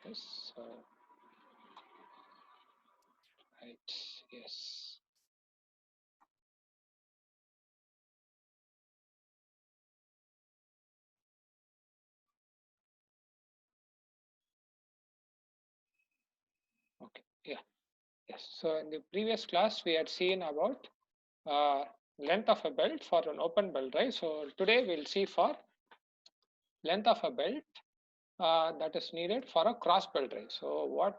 this. So, right, yes. Okay, yeah, yes. So in the previous class, we had seen about uh, length of a belt for an open belt drive. So today we'll see for length of a belt that is needed for a cross belt drive. So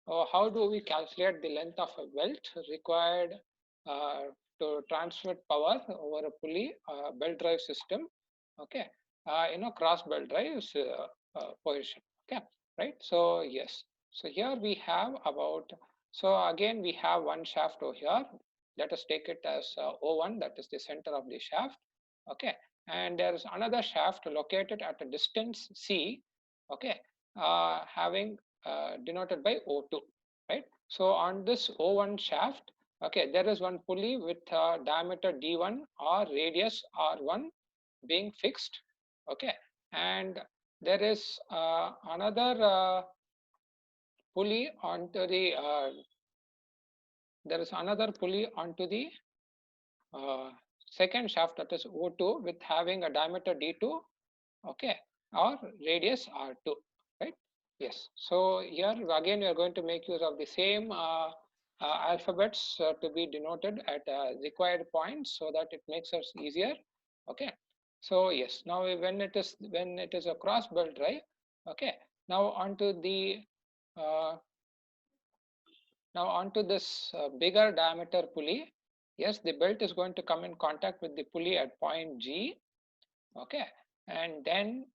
how do we calculate the length of a belt required uh, to transmit power over a pulley belt drive system? Okay, in a cross belt drive position. Okay, right. So yes. So here we have about. So again we have one shaft over here. Let us take it as O1, that is the center of the shaft. Okay, and there is another shaft located at a distance C. Okay, having denoted by O2, right? So on this O1 shaft, okay, there is one pulley with diameter D1 or radius R1 being fixed. Okay, and there is another pulley onto the there is another pulley onto the uh, second shaft, that is O2, with having a diameter D2, okay, or radius R2, right? Yes. So here again we are going to make use of the same alphabets to be denoted at required points so that it makes us easier. Okay. So yes, now when it is a cross belt drive, okay. Now onto the uh, now onto this bigger diameter pulley. Yes, the belt is going to come in contact with the pulley at point G. Okay, and then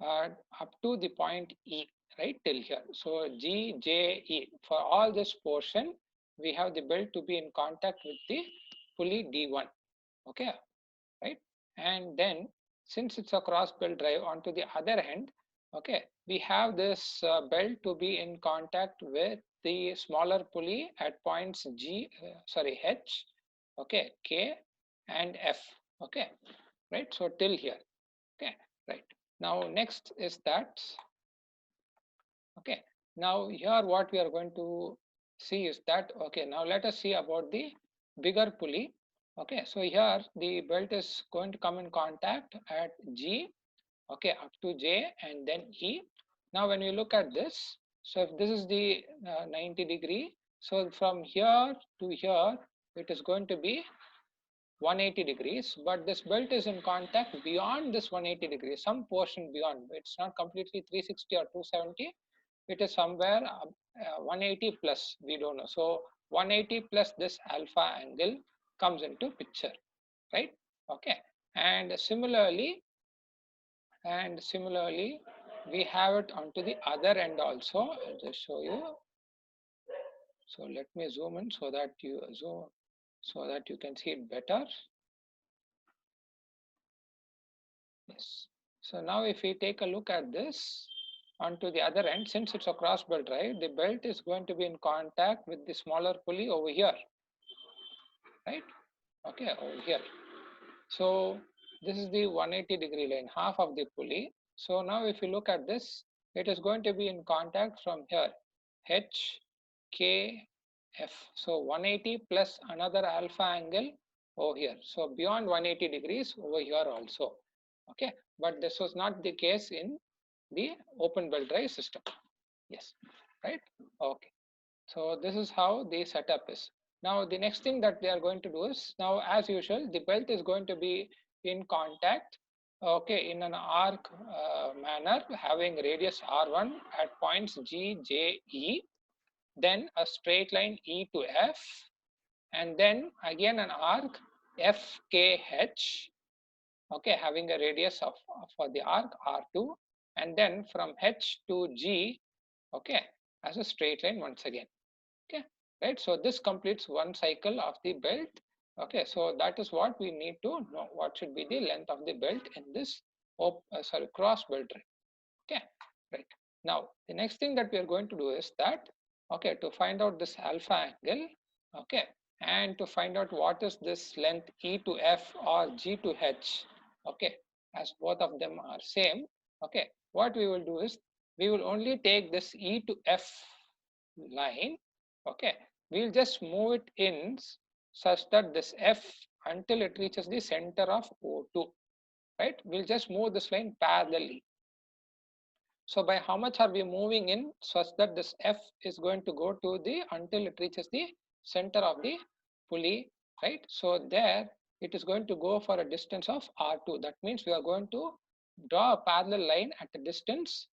uh, up to the point E, right, till here. So G, J, E. For all this portion, we have the belt to be in contact with the pulley D1. Okay, right? And then since it's a cross belt drive, onto the other end, okay, we have this belt to be in contact with the smaller pulley at points H, okay, K and F. Okay, right? So till here. Okay, right. Now next is that. Okay, now here what we are going to see is that, okay, now let us see about the bigger pulley. Okay, so here the belt is going to come in contact at G, okay, up to J and then E. Now when you look at this, so if this is the 90-degree, so from here to here, it is going to be 180 degrees, but this belt is in contact beyond this 180 degrees, some portion beyond. It's not completely 360 or 270. It is somewhere 180 plus, we don't know. So 180 plus this alpha angle comes into picture, right? Okay. And similarly, we have it onto the other end also. I'll just show you. So let me zoom in so that you can see it better. Yes. So now if we take a look at this onto the other end, since it's a cross belt drive, the belt is going to be in contact with the smaller pulley over here, right? Okay, over here. So this is the 180-degree line, half of the pulley. So now if you look at this, it is going to be in contact from here, H, K, F. So 180 plus another alpha angle over here. So beyond 180 degrees over here also. Okay, but this was not the case in the open belt drive system. Yes, right? Okay. So this is how the setup is. Now the next thing that they are going to do is, now as usual, the belt is going to be in contact, okay, in an arc manner, having radius R1 at points G, J, E, then a straight line E to F, and then again an arc F, K, H, okay, having a radius of for the arc R2, and then from H to G, okay, as a straight line once again. Okay, right? So this completes one cycle of the belt. Okay, so that is what we need to know, what should be the length of the belt in this cross belt drive. Okay, right. Now the next thing that we are going to do is that, okay, to find out this alpha angle, okay, and to find out what is this length E to F or G to H, okay, as both of them are same, okay, what we will do is we will only take this E to F line, okay, we'll just move it in such that this F until it reaches the center of O2, right? We'll just move this line parallelly. So by how much are we moving in such that this F is going to go to the until it reaches the center of the pulley, right? So there it is going to go for a distance of R2. That means we are going to draw a parallel line at a distance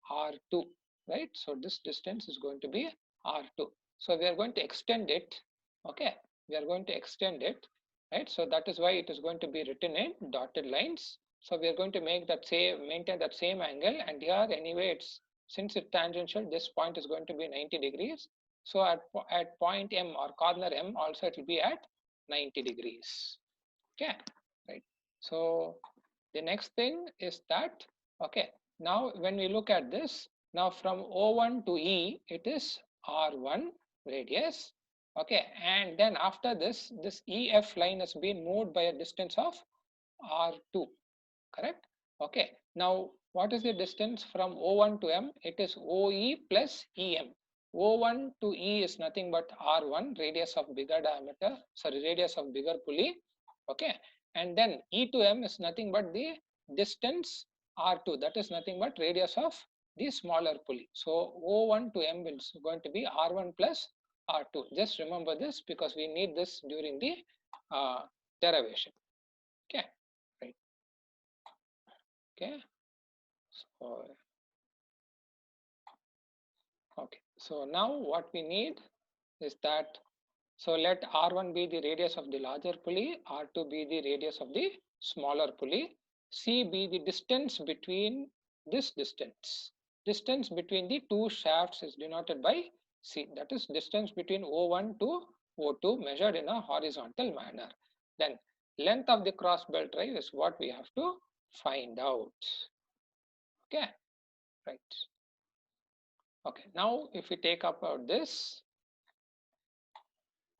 R2, right? So this distance is going to be R2. So we are going to extend it, okay? We are going to extend it, right? So that is why it is going to be written in dotted lines. So we are going to make that maintain that same angle, and here anyway it's, since it's tangential, this point is going to be 90 degrees. So at point M or corner M also it will be at 90 degrees. Okay, right. So the next thing is that, okay, now when we look at this, now from O1 to E it is R1 radius. Okay, and then after this EF line has been moved by a distance of R2. Correct? Okay. Now, what is the distance from O1 to M? It is OE plus EM. O1 to E is nothing but R1, radius of bigger diameter, sorry, radius of bigger pulley. Okay. And then E to M is nothing but the distance R2, that is nothing but radius of the smaller pulley. So O1 to M is going to be R1 plus R2. Just remember this because we need this during the derivation. Okay. Right. Okay. So, okay, so now what we need is that, so let R1 be the radius of the larger pulley, R2 be the radius of the smaller pulley, C be the distance between this distance. Distance between the two shafts is denoted by C, that is distance between O1 to O2 measured in a horizontal manner. Then length of the cross belt drive is what we have to find out. Okay, right. Okay, now if we take up this,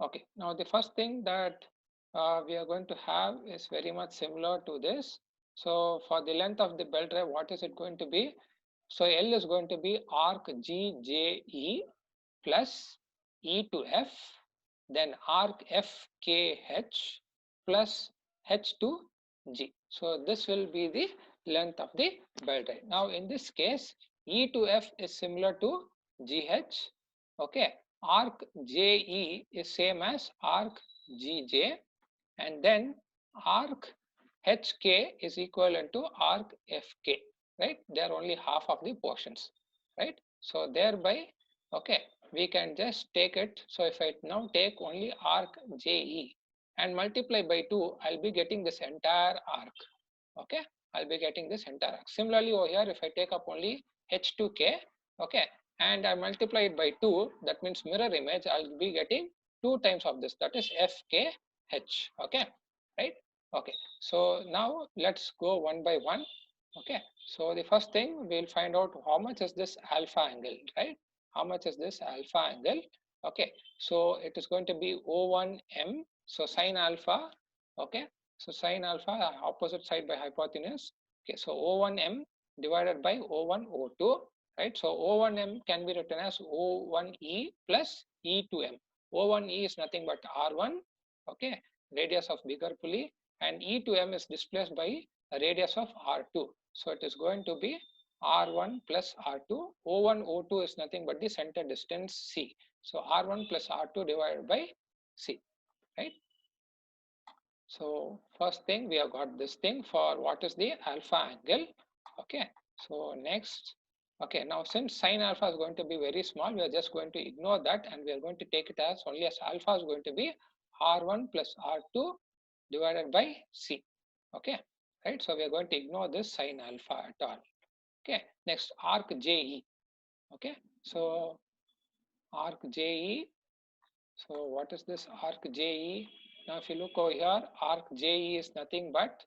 okay, now the first thing that we are going to have is very much similar to this. So for the length of the belt drive, what is it going to be? So L is going to be arc GJE plus E to F, then arc FKH plus H to G. So this will be the length of the belt drive. Now in this case, E to F is similar to GH. Okay, arc JE is same as arc GJ, and then arc HK is equivalent to arc FK, right? They are only half of the portions, right? So thereby, okay, we can just take it. So if I now take only arc JE and multiply by 2, I'll be getting this entire arc. Okay, I'll be getting this entire arc. Similarly over here, if I take up only H2K, okay, and I multiply it by 2, that means mirror image, I'll be getting 2 times of this, that is FKH. Okay, right? Okay, so now let's go one by one. Okay, so the first thing we'll find out how much is this alpha angle, right? How much is this alpha angle? Okay, so it is going to be O1M, so sine alpha. Okay, so sine alpha, opposite side by hypotenuse. Okay, so O1M divided by O1 O2, right? So O1M can be written as O1E plus E to M. O1E is nothing but R1, okay, radius of bigger pulley, and E to M is displaced by a radius of R2. So it is going to be R1 plus R2. O1 O2 is nothing but the center distance C. So R1 plus R2 divided by C, right? So first thing we have got this thing for what is the alpha angle. Okay, so next, okay, now since sine alpha is going to be very small, we are just going to ignore that and we are going to take it as only as alpha is going to be R1 plus R2 divided by C. Okay, right, so we are going to ignore this sine alpha at all. Okay, next arc JE. Okay, so arc JE, so what is this arc JE? Now if you look over here, arc JE is nothing but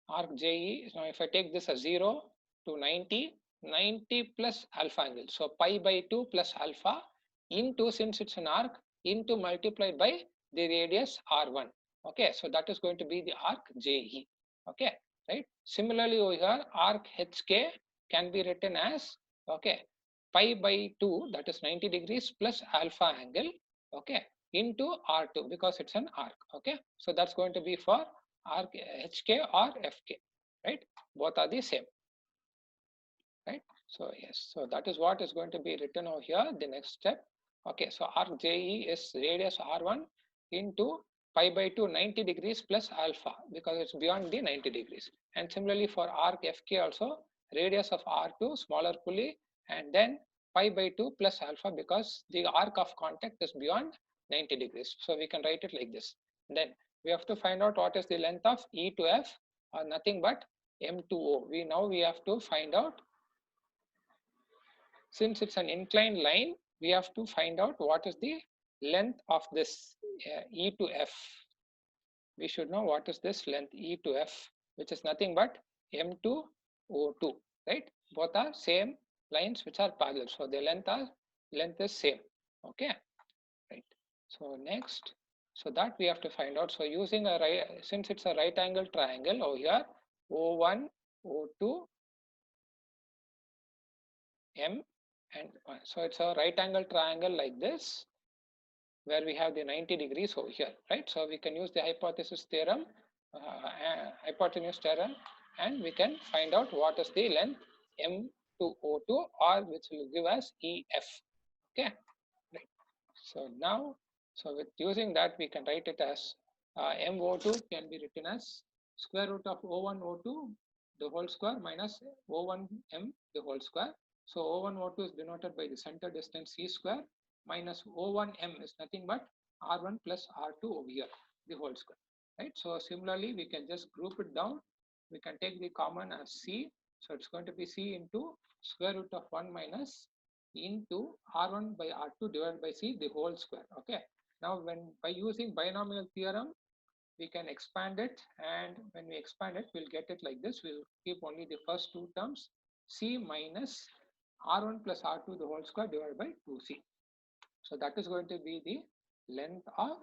arc JE. Now if I take this as 0 to 90, 90 plus alpha angle. So pi by 2 plus alpha into, since it's an arc, into multiplied by the radius R1. Okay, so that is going to be the arc JE. Okay, right. Similarly over here, arc HK, can be written as, okay, pi by 2, that is 90 degrees plus alpha angle, okay, into R2 because it's an arc. Okay, so that's going to be for arc HK or FK, right? Both are the same, right? So yes, so that is what is going to be written over here, the next step. Okay, so arc JE is radius R1 into pi by 2 90 degrees plus alpha because it's beyond the 90 degrees. And similarly for arc FK also, radius of R2 smaller pulley and then pi by 2 plus alpha because the arc of contact is beyond 90 degrees. So we can write it like this. Then we have to find out what is the length of E to F or nothing but M2O. We have to find out, since it's an inclined line, we have to find out what is the length of this E to F. We should know what is this length E to F, which is nothing but M2O2, right? Both are same lines which are parallel, so the length is same. Okay, right. So next, so that we have to find out. So using a right, since it's a right angle triangle over here, O1, O2, M and 1. So it's a right angle triangle like this, where we have the 90 degrees over here, right? So we can use the hypotenuse theorem, and we can find out what is the length M to O2, or which will give us EF. Okay, right. So now, so with using that, we can write it as MO2 can be written as square root of O1 O2 the whole square minus O1 M the whole square. So O1 O2 is denoted by the center distance C square minus O1 M is nothing but R1 plus R2 over here, the whole square, right? So similarly, we can just group it down. We can take the common as C. So it's going to be C into square root of 1 minus into R1 by R2 divided by C the whole square. Okay. Now when by using binomial theorem, we can expand it, and when we expand it, we'll get it like this. We'll keep only the first two terms, C minus R1 plus R2 the whole square divided by 2C. So that is going to be the length of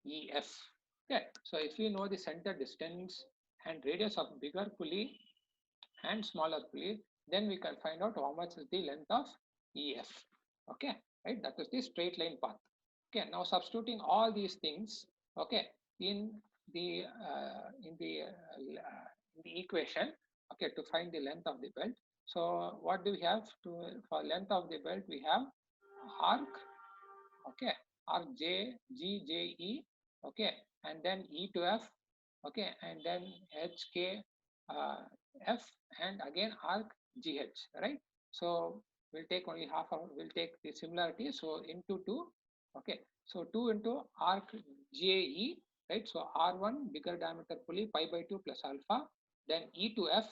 EF. Okay. So if we know the center distance and radius of bigger pulley and smaller pulley, then we can find out how much is the length of EF. Okay, right? That is the straight line path. Okay, now substituting all these things, okay, in the equation, okay, to find the length of the belt. So what do we have to for length of the belt? We have arc, okay, arc GE, okay, and then E to F, okay, and then HK F, and again arc GH, right? So we'll take only half of, we'll take the similarity, so into 2, okay, so 2 into arc JE, right? So R1 bigger diameter pulley pi by 2 plus alpha, then E to F,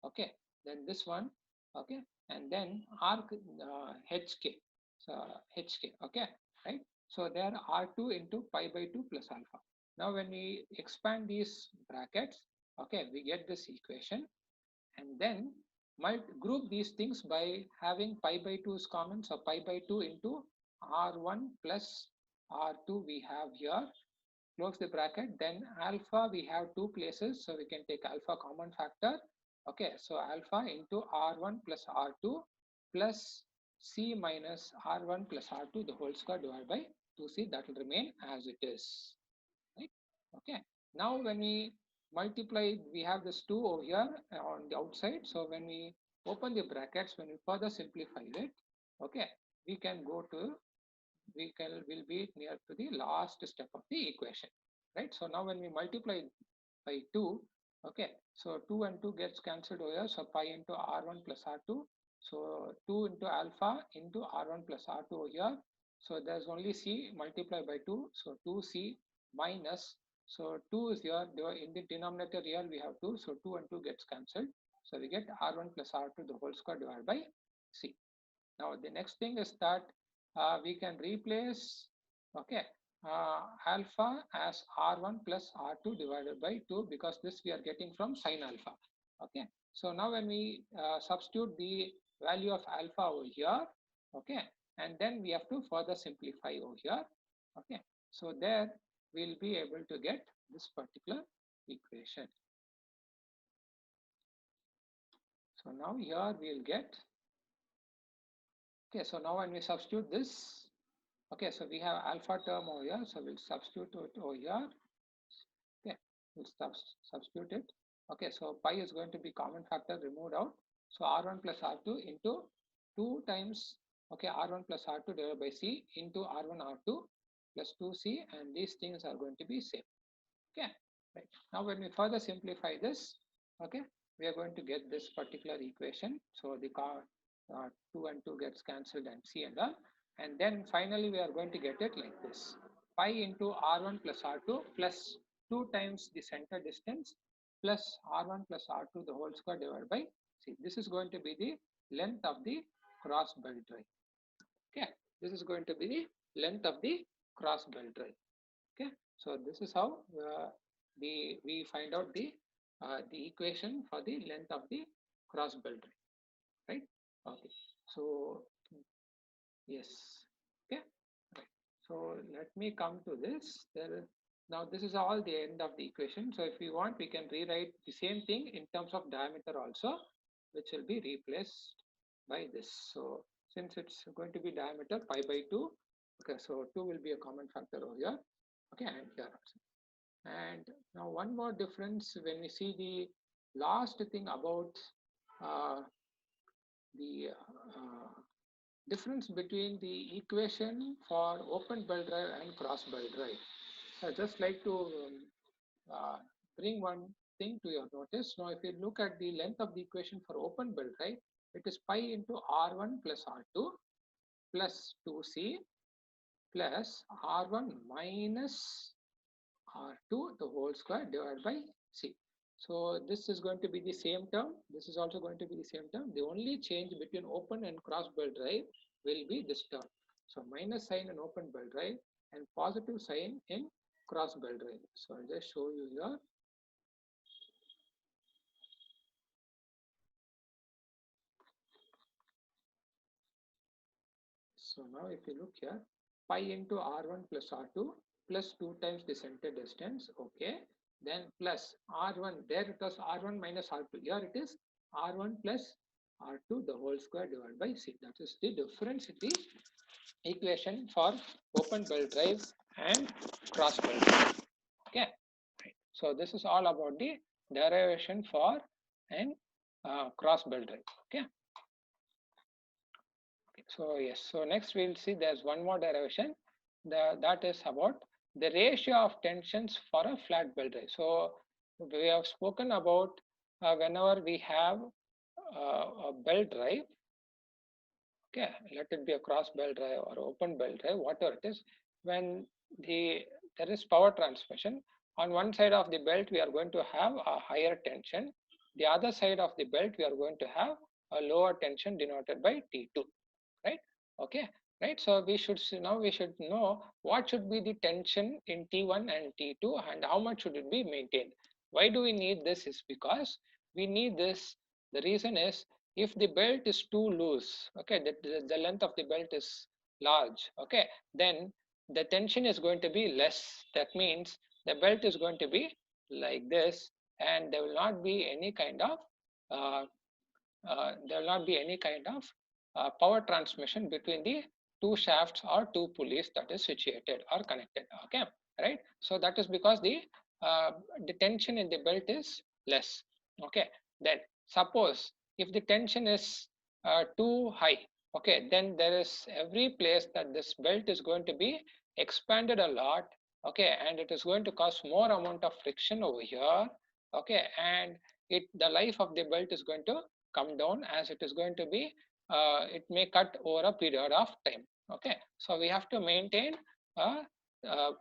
okay, then this one, okay, and then arc HK, so HK, okay, right? So there R2 into pi by 2 plus alpha. Now when we expand these brackets, okay, we get this equation, and then group these things by having pi by 2 is common. So pi by 2 into R1 plus R2 we have here, close the bracket. Then alpha we have two places, so we can take alpha common factor. Okay, so alpha into R1 plus R2 plus C minus R1 plus R2 the whole square divided by 2C, that will remain as it is, right? Okay, now when we multiply, we have this 2 over here on the outside. So when we open the brackets, when we further simplify it, okay, we can go to, will be near to the last step of the equation, right? So now when we multiply by 2, okay, so 2 and 2 gets cancelled over here, so pi into R1 plus R2, so 2 into alpha into R1 plus R2 over here, so there's only C multiplied by 2, so 2C minus, so 2 is here, in the denominator here we have 2, so 2 and 2 gets cancelled, so we get R1 plus R2 the whole square divided by C. Now the next thing is that we can replace, okay, alpha as R1 plus R2 divided by 2, because this we are getting from sine alpha. Okay, so now when we substitute the value of alpha over here, okay, and then we have to further simplify over here. Okay, so there we'll be able to get this particular equation. So now here we will get, okay, so now when we substitute this, okay, so we have alpha term over here, so we'll substitute it over here. Okay, we'll substitute it. Okay, so pi is going to be common factor removed out. So r1 plus r2 into 2 times, okay, r1 plus r2 divided by c into r1 r2 plus 2c, and these things are going to be same. Okay, right. Now when we further simplify this, okay, we are going to get this particular equation. So the 2 and 2 gets cancelled and c and r, and then finally we are going to get it like this: pi into r1 plus r2 plus 2 times the center distance plus r1 plus r2 the whole square divided by c. This is going to be the length of the cross belt drive. Okay, this is going to be the length of the cross belt drive. Okay, so this is how we find out the equation for the length of the cross belt drive, right? Okay, so yes, okay, right. So let me come to this. Now this is all the end of the equation. So if we want, we can rewrite the same thing in terms of diameter also, which will be replaced by this. So since it's going to be diameter pi by 2, okay, so 2 will be a common factor over here, okay, and here also. And now one more difference when we see the last thing about uh, the difference between the equation for open belt drive and cross belt drive. So I just like to uh, bring one thing to your notice. Now if you look at the length of the equation for open belt drive, it is pi into r1 plus r2 plus 2c plus r1 minus r2 the whole square divided by c. So this is going to be the same term. This is also going to be the same term. The only change between open and cross belt drive will be this term. So minus sign in open belt drive and positive sign in cross belt drive. So I'll just show you here. So now if you look here, pi into r1 plus r2 plus 2 times the center distance, okay, then plus r1, there it was r1 minus r2, here it is r1 plus r2 the whole square divided by c. That is the difference in the equation for open belt drive and cross belt drive. Okay, right. So this is all about the derivation for an cross belt drive. Okay. So yes, so next we'll see there's one more derivation that is about the ratio of tensions for a flat belt drive. So we have spoken about whenever we have a belt drive, okay, let it be a cross belt drive or open belt drive, whatever it is, when there is power transmission, on one side of the belt we are going to have a higher tension, the other side of the belt we are going to have a lower tension denoted by T2, right? Okay, right. So now we should know what should be the tension in T1 and T2 and how much should it be maintained. Why do we need this? Is because we need this. The reason is, if the belt is too loose, okay, the length of the belt is large, okay, then the tension is going to be less. That means the belt is going to be like this, and there will not be any kind of uh, power transmission between the two shafts or two pulleys that is situated or connected. Okay, right. So that is because uh, the tension in the belt is less. Okay, then suppose if the tension is too high, okay, then there is every place that this belt is going to be expanded a lot. Okay, and it is going to cause more amount of friction over here. Okay, and the life of the belt is going to come down, as it is going to be it may cut over a period of time. Okay, so we have to maintain uh, uh,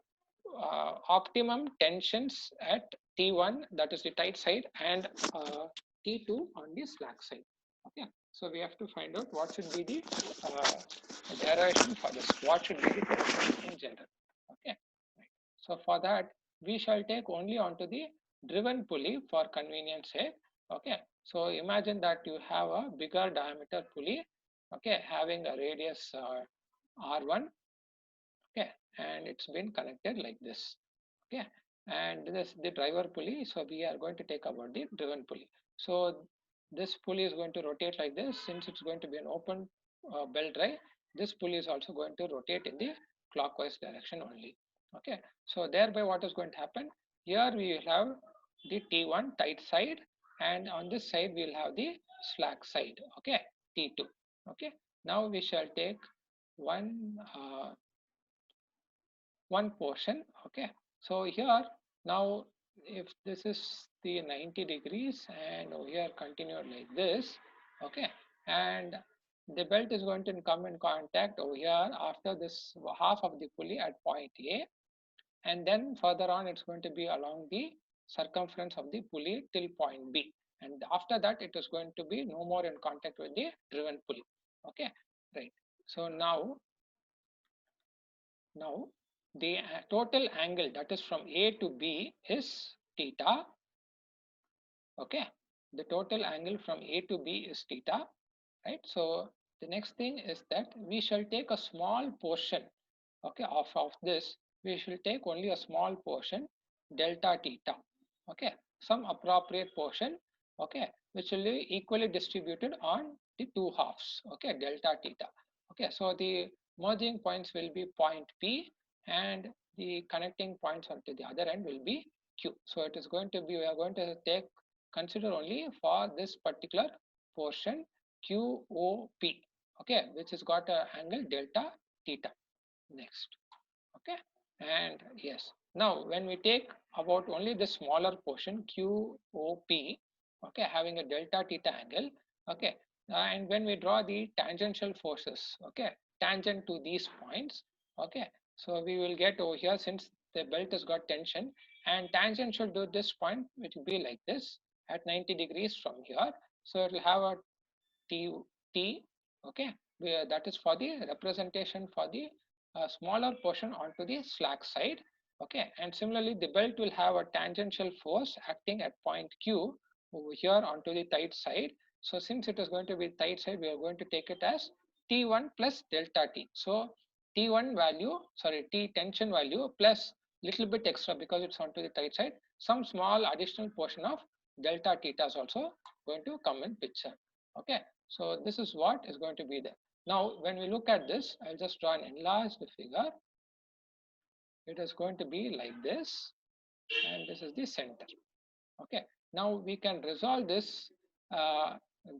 optimum tensions at T1, that is the tight side, and T2 on the slack side. Okay, so we have to find out what should be the derivation for this, what should be the tension in general. Okay, right. So for that we shall take only onto the driven pulley for convenience sake. Okay, so imagine that you have a bigger diameter pulley, okay, having a radius r1, okay, and it's been connected like this. Okay, and this is the driver pulley. So we are going to take about the driven pulley. So this pulley is going to rotate like this. Since it's going to be an open belt drive, this pulley is also going to rotate in the clockwise direction only. Okay, so thereby what is going to happen? Here we will have the T1 tight side, and on this side we will have the slack side. Okay, T2. Okay, now we shall take one one portion. Okay, so here now if this is the 90 degrees and over here continued like this, okay, and the belt is going to come in contact over here after this half of the pulley at point A, and then further on it's going to be along the circumference of the pulley till point B, and after that it is going to be no more in contact with the driven pulley. Okay, right. So now the total angle, that is from A to B, is theta. Okay, the total angle from A to B is theta, right? So the next thing is that we shall take a small portion, okay, of this. We shall take only a small portion, delta theta, okay, some appropriate portion, okay, which will be equally distributed on the two halves, okay, delta theta. Okay, so the merging points will be point P, and the connecting points onto the other end will be Q. So it is going to be, we are going to take consider only for this particular portion QOP, okay, which has got a angle delta theta. Next, okay, and yes, now when we take about only the smaller portion QOP, okay, having a delta theta angle, okay, and when we draw the tangential forces, okay, tangent to these points, okay, so we will get over here, since the belt has got tension and tangential to this point, it will be like this at 90 degrees from here, so it will have a T, okay, where that is for the representation for the smaller portion onto the slack side, okay, and similarly the belt will have a tangential force acting at point Q over here onto the tight side. So since it is going to be tight side, we are going to take it as T1 plus delta T. So T1 value, sorry, T tension value plus little bit extra because it's onto the tight side, some small additional portion of delta theta is also going to come in picture. Okay, so this is what is going to be there. Now, when we look at this, I'll just draw an enlarged figure. It is going to be like this, and this is the center. Okay, now we can resolve this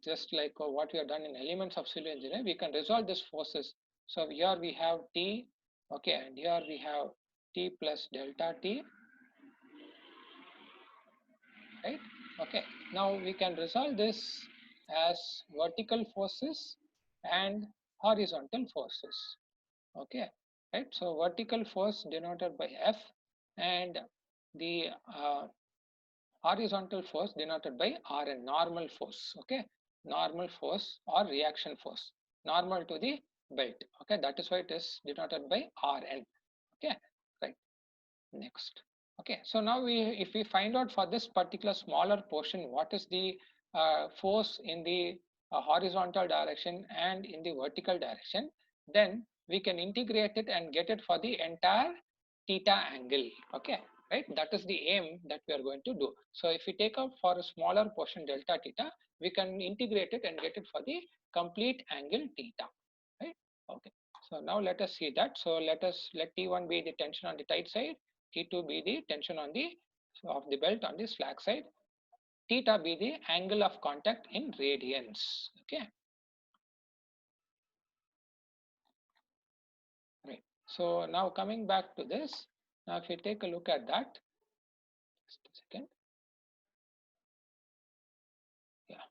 just like what we have done in elements of civil engineering. We can resolve this forces. So here we have T, okay, and here we have T plus delta T, right? Okay, now we can resolve this as vertical forces and horizontal forces. Okay, right? So vertical force denoted by F, and the horizontal force denoted by Rn, normal force. Okay, normal force or reaction force, normal to the belt. Okay, that is why it is denoted by Rn. Okay, right. Next. Okay, so now if we find out for this particular smaller portion, what is the force in the horizontal direction and in the vertical direction, then we can integrate it and get it for the entire theta angle. Okay, right? That is the aim that we are going to do. So if we take up for a smaller portion delta theta, we can integrate it and get it for the complete angle theta. Right? Okay. So now let us see that. So let T1 be the tension on the tight side, T2 be the tension on the of the belt on the slack side, theta be the angle of contact in radians. Okay, right. So now coming back to this, now if you take a look at that, just a second. Yeah.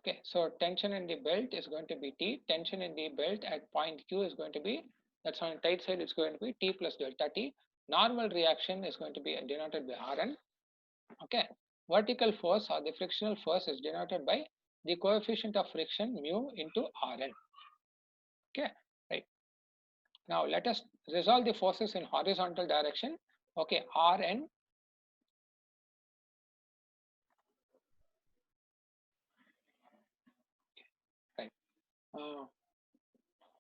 Okay. So tension in the belt is going to be T. Tension in the belt at point Q is going to be, that's on the tight side, it's going to be T plus delta T. Normal reaction is going to be denoted by Rn. Okay, vertical force or the frictional force is denoted by the coefficient of friction mu into Rn. Okay, right. Now let us resolve the forces in horizontal direction. Okay, Rn, right.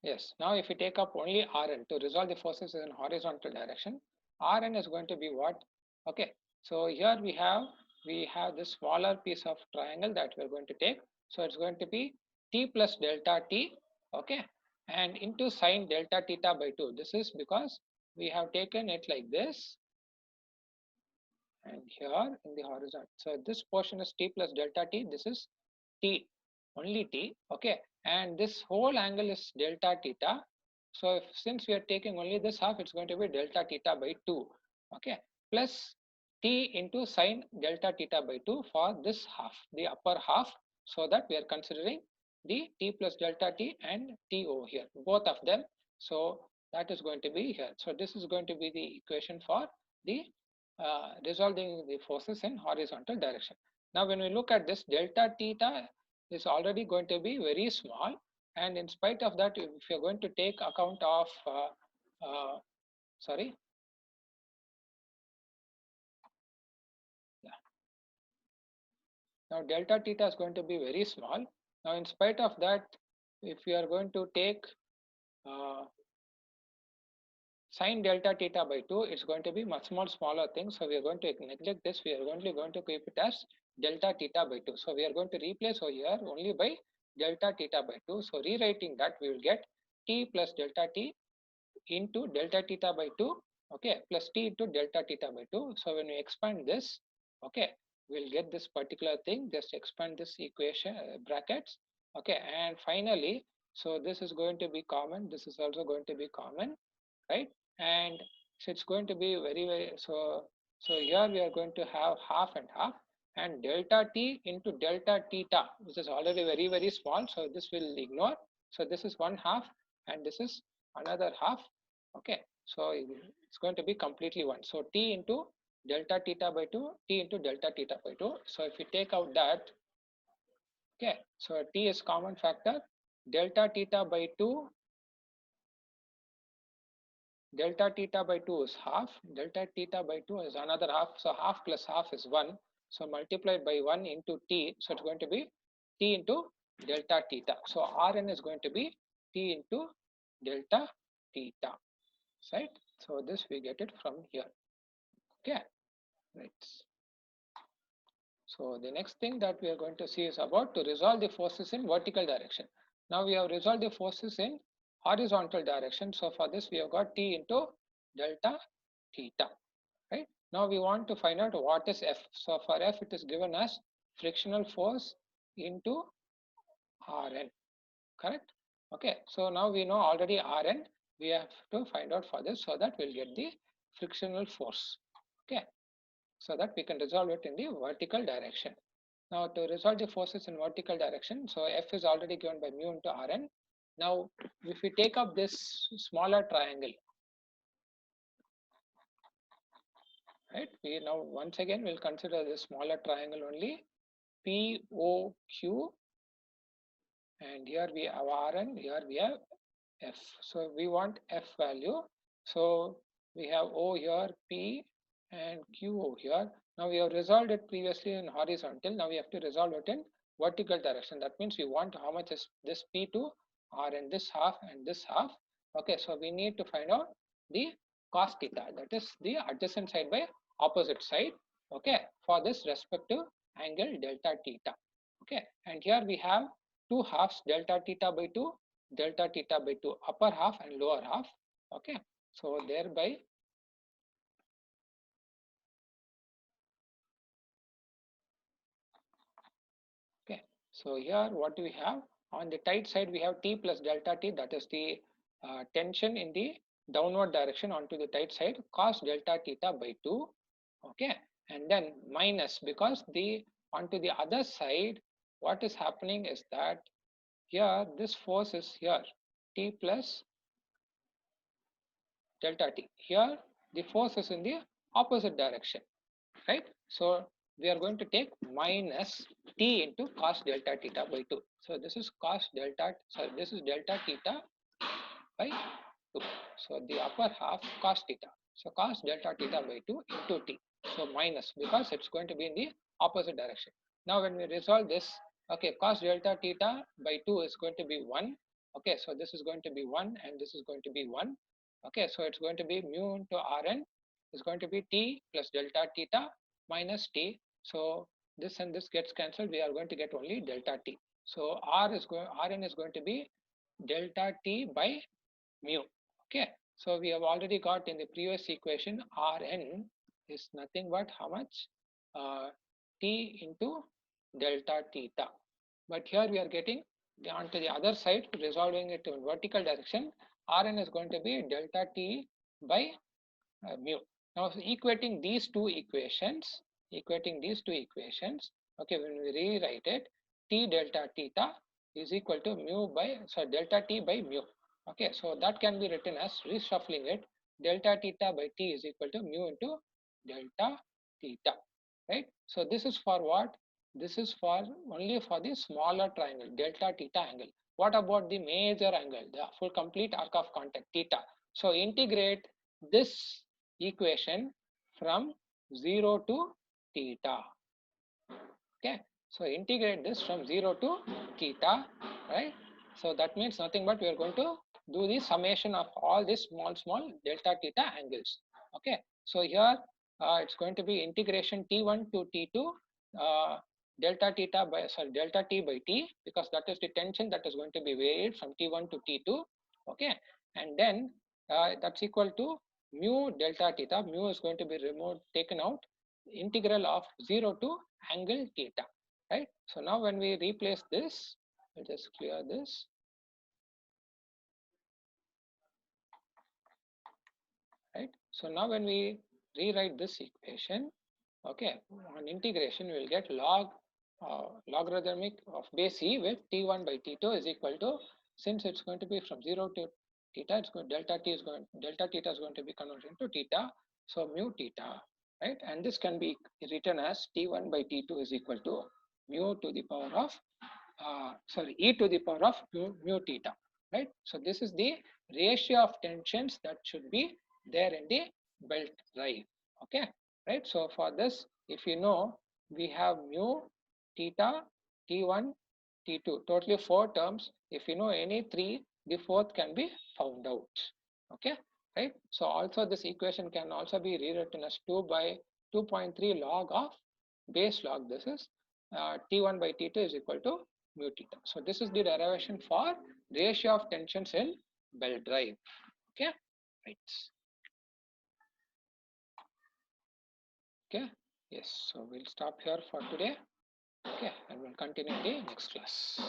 Yes, now if we take up only Rn to resolve the forces in horizontal direction, Rn is going to be what? Okay, so here we have we have this smaller piece of triangle that we're going to take. So it's going to be t plus delta t, okay, and into sine delta theta by 2. This is because we have taken it like this, and here in the horizon. So this portion is t plus delta t. This is t, only t, okay, and this whole angle is delta theta. So if, since we are taking only this half, it's going to be delta theta by 2, okay, plus t into sine delta theta by 2 for this half, the upper half, so that we are considering the t plus delta t and t over here, both of them. So that is going to be here. So this is going to be the equation for the resolving the forces in horizontal direction. Now when we look at this, delta theta is already going to be very small, and in spite of that, if you're going to take account of sorry, yeah, now delta theta is going to be very small. Now in spite of that, if you are going to take uh, sine delta theta by 2, it's going to be much more smaller thing. So we are going to neglect this. We are only going to keep it as delta theta by 2. So we are going to replace over here only by delta theta by 2. So rewriting that, we will get t plus delta t into delta theta by 2, okay, plus t into delta theta by 2. So when we expand this, okay, we'll get this particular thing. Just expand this equation brackets, okay, and finally, so this is going to be common. This is also going to be common, right? And so it's going to be very so here we are going to have half and half, and delta t into delta theta, which is already very small, so this will ignore. So this is one half and this is another half, okay, so it's going to be completely one. So t into delta theta by 2, t into delta theta by 2. So if we take out that, okay, so t is common factor, delta theta by 2, delta theta by 2 is half, delta theta by 2 is another half, so half plus half is 1, so multiplied by 1 into t, so it's going to be t into delta theta. So Rn is going to be t into delta theta, right? So this we get it from here, okay, right. So the next thing that we are going to see is about to resolve the forces in vertical direction. Now we have resolved the forces in horizontal direction. So for this we have got t into delta theta, right? Now we want to find out what is F. So for F it is given as frictional force into Rn, correct? Okay, so now we know already Rn, we have to find out for this so that we'll get the frictional force, okay, so that we can resolve it in the vertical direction. Now to resolve the forces in vertical direction, so F is already given by mu into Rn. Now if we take up this smaller triangle, right, we now once again will consider this smaller triangle only, POQ, and here we have Rn, here we have F. So we want F value. So we have O here, P, and Q over here. Now we have resolved it previously in horizontal. Now we have to resolve it in vertical direction. That means we want how much is this P to R in this half and this half. Okay, so we need to find out the cos theta, that is the adjacent side by opposite side. Okay, for this respective angle delta theta. Okay, and here we have two halves, delta theta by 2, delta theta by 2, upper half and lower half, okay. So thereby, okay, so here what do we have? On the tight side we have t plus delta t, that is the tension in the downward direction onto the tight side, cos delta theta by 2, okay, and then minus, because the onto the other side what is happening is that here this force is here, t plus delta t. Here the force is in the opposite direction, right? So we are going to take minus t into cos delta theta by 2. So this is cos delta, sorry, this is delta theta by 2. So the upper half cos theta. So cos delta theta by 2 into t. So minus, because it's going to be in the opposite direction. Now when we resolve this, okay, cos delta theta by 2 is going to be 1. Okay, so this is going to be 1 and this is going to be 1. Okay, so it's going to be mu into Rn is going to be t plus delta theta minus t So this and this gets cancelled. We are going to get only delta t. So Rn is going to be delta t by mu. Okay. So we have already got in the previous equation Rn is nothing but how much? T into delta theta. But here we are getting onto the other side, resolving it in vertical direction. Rn is going to be delta t by mu. Now equating these two equations, okay, when we rewrite it, t delta theta is equal to delta t by mu. Okay, so that can be written as, reshuffling it, delta theta by t is equal to mu into delta theta, right? So this is for what? This is for only for the smaller triangle, delta theta angle. What about the major angle, the full complete arc of contact, theta? So integrate this equation from 0 to theta. Okay, so integrate this from 0 to theta, right? So that means nothing but we are going to do the summation of all these small delta theta angles. Okay, so here it's going to be integration t1 to t2 delta theta by delta t by t, because that is the tension that is going to be varied from t1 to t2. Okay, and then that's equal to mu delta theta. Mu is going to be removed, taken out, integral of 0 to angle theta, right? So now when we replace this, let us clear this. Right? So now when we rewrite this equation, okay, on integration we will get logarithmic of base e with t1 by t2 is equal to, since it's going to be from 0 to theta, it's going delta theta is going to be converted into theta, so mu theta, right? And this can be written as t1 by t2 is equal to mu to the power of e to the power of mu theta, right? So this is the ratio of tensions that should be there in the belt drive. Okay, right? So for this, if you know, we have mu theta, t1, t2, totally 4 terms. If you know any 3, the fourth can be found out. Okay, right? So also this equation can also be rewritten as 2 by 2.3 log of base log. This is t1 by t2 is equal to mu theta. So this is the derivation for ratio of tensions in belt drive. Okay, right. Okay, yes. So we'll stop here for today. Okay, and we'll continue in the next class.